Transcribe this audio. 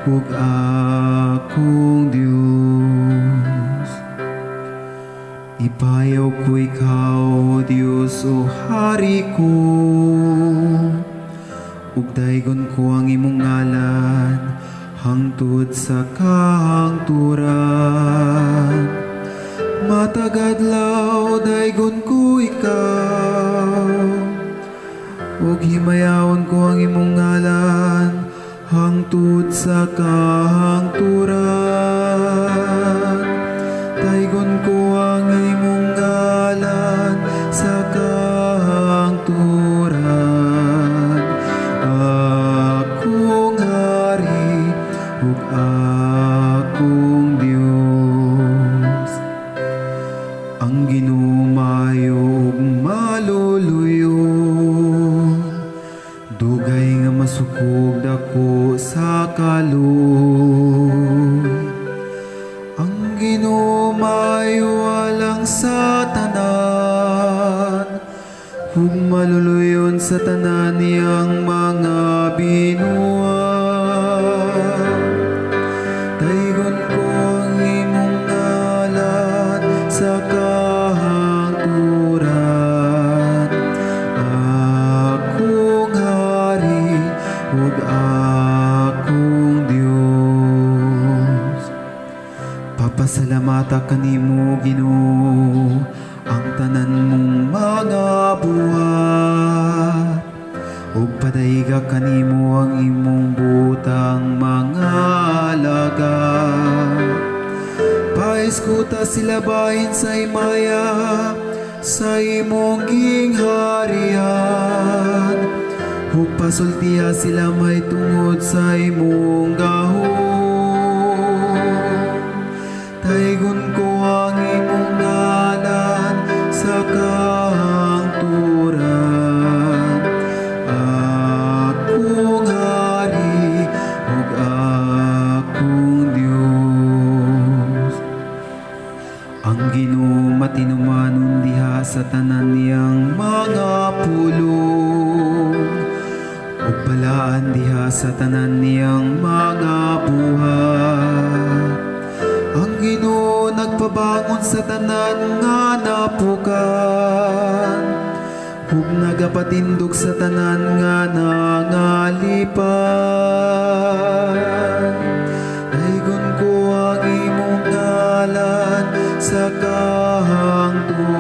ug akong Dios. Ipayaw ko ikaw, O Dios, o Hari ko, ug daygon ko ang imong ngalan hangtod sa kahangturan. Matagadlaw daygon ko ikaw, ug himayawon ko ang imong ngalan hangtod sa kahangturan. Daygon ko ang imong ngalan sa kahangturan. Akong Hari ug akong Dios. Ang ginumayo ug maluluyo, dugay nga masukog dako sa kaloy. Ang ginumayo alang sa tanan, ug maluluyon sa tanan niyang mga binuang. Daygon ko ang imong ngalan sa kahangturan. Akong Hari ug akong Dios. Papasalamata kanimo, Ginoo, ang tanan mong mga buhat, ug padayga kanimo ang imong butang mga alagad. Paiskuta sila bahin sa imaya sa imong gingharian, ug pasultiha sila may tungod sa imong gahom. Daygon ko ang imong ngalan sa kahangturan. Akong Hari ug akong Dios. Ang Ginoo matinumanon diha sa tanan niyang mga pulong, ug balaan diha sa tanan niyang mga buhat. Ang Ginoo nagpabangon sa tanan nga napukan, ug nagapatindog sa tanan nga nangalipan. Daygon ko ang imong ngalan sa kahangturan.